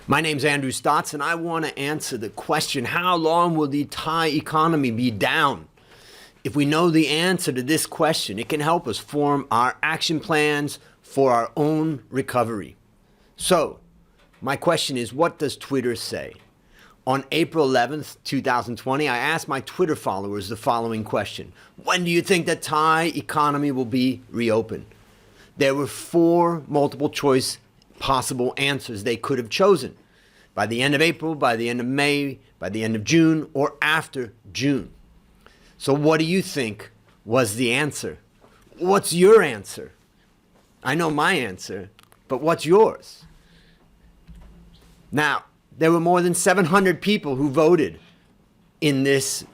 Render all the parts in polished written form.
My name's Andrew Stotz, and I want to answer the question, how long will the Thai economy be down? If we know the answer to this question, it can help us form our action plans for our own recovery. So, my question is, what does Twitter say? On April 11th, 2020, I asked my Twitter followers the following question. When do you think the Thai economy will be reopened? There were 4 multiple choice possible answers they could have chosen. By the end of April, by the end of May, by the end of June, or after June. So what do you think was the answer? What's your answer? I know my answer, but what's yours? Now, there were more than 700 people who voted in this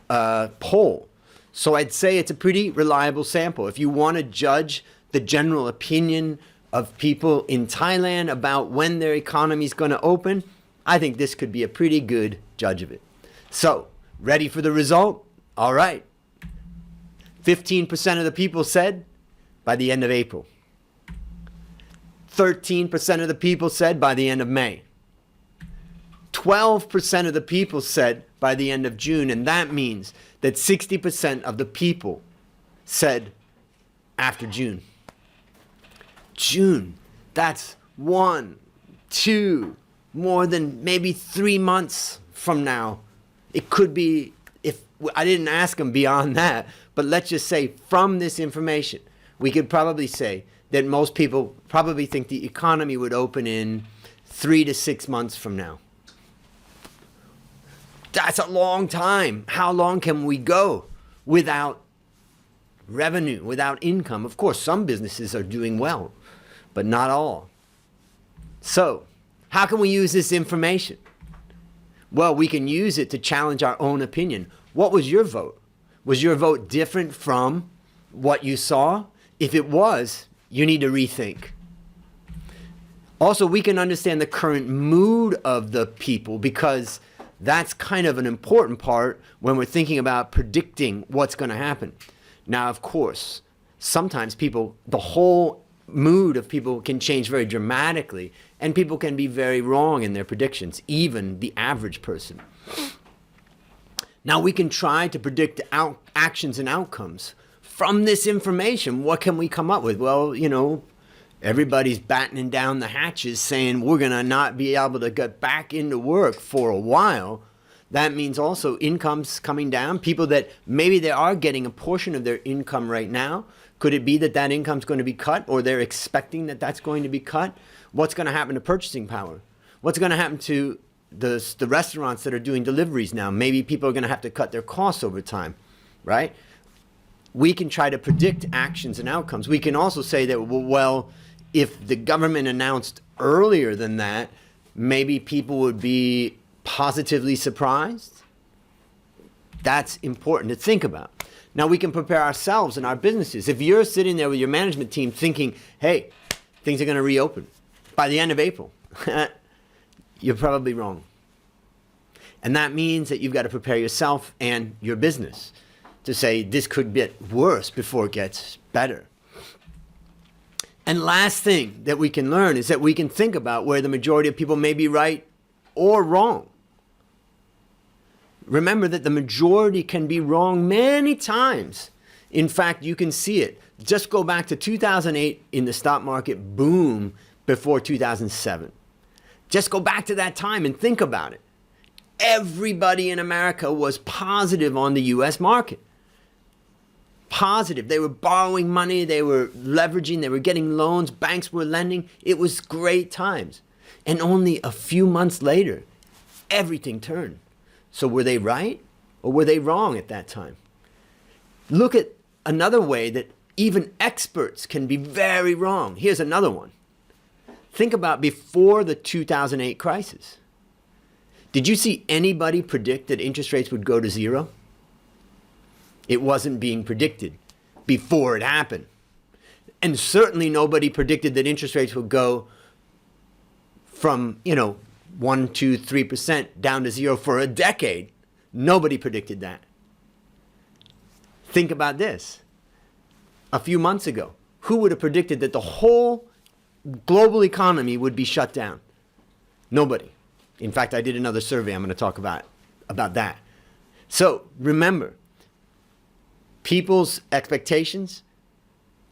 poll. So I'd say it's a pretty reliable sample. If you want to judge the general opinion of people in Thailand about when their economy is going to open, I think this could be a pretty good judge of it. So, ready for the result? All right. 15% of the people said by the end of April. 13% of the people said by the end of May. 12% of the people said by the end of June, and that means that 60% of the people said after June. June, that's 1, 2, more than maybe 3 months from now. It could be, if I didn't ask them beyond that, but let's just say from this information, we could probably say that most people probably think the economy would open in 3 to 6 months from now. That's a long time. How long can we go without revenue, without income? Of course, some businesses are doing well, but not all. So, how can we use this information? Well, we can use it to challenge our own opinion. What was your vote? Was your vote different from what you saw? If it was, you need to rethink. Also, we can understand the current mood of the people, because that's kind of an important part when we're thinking about predicting what's going to happen. Now, of course, sometimes people, the whole mood of people can change very dramatically, and people can be very wrong in their predictions, even the average person. Now, we can try to predict actions and outcomes. From this information, what can we come up with? Well, everybody's battening down the hatches saying we're going to not be able to get back into work for a while. That means also income's coming down. People that maybe they are getting a portion of their income right now, could it be that that income's going to be cut, or they're expecting that that's going to be cut? What's going to happen to purchasing power? What's going to happen to the restaurants that are doing deliveries now? Maybe people are going to have to cut their costs over time, right? We can try to predict actions and outcomes. We can also say that, well, if the government announced earlier than that, maybe people would be positively surprised. That's important to think about. Now, we can prepare ourselves and our businesses. If you're sitting there with your management team thinking, hey, things are going to reopen by the end of April, you're probably wrong. And that means that you've got to prepare yourself and your business to say this could get worse before it gets better. And last thing that we can learn is that we can think about where the majority of people may be right or wrong. Remember that the majority can be wrong many times. In fact, you can see it. Just go back to 2008 in the stock market boom before 2007. Just go back to that time and think about it. Everybody in America was positive on the US market. Positive. They were borrowing money, they were leveraging, they were getting loans, banks were lending. It was great times. And only a few months later, everything turned. So were they right or were they wrong at that time? Look at another way that even experts can be very wrong. Here's another one. Think about before the 2008 crisis. Did you see anybody predict that interest rates would go to 0? It wasn't being predicted before it happened. And certainly nobody predicted that interest rates would go from, 1, 2, 3% down to 0 for a decade. Nobody predicted that. Think about this. A few months ago, who would have predicted that the whole global economy would be shut down? Nobody. In fact, I did another survey. I'm going to talk about that. So remember, people's expectations,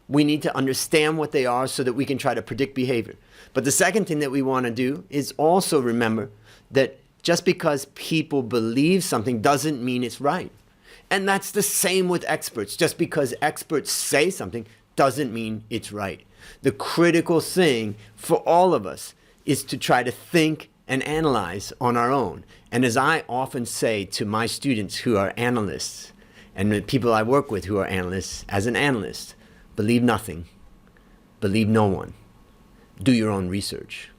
we need to understand what they are so that we can try to predict behavior. But the second thing that we want to do is also remember that just because people believe something doesn't mean it's right. And that's the same with experts. Just because experts say something doesn't mean it's right. The critical thing for all of us is to try to think and analyze on our own. And as I often say to my students who are analysts, and the people I work with who are analysts, as an analyst, believe nothing, believe no one, do your own research.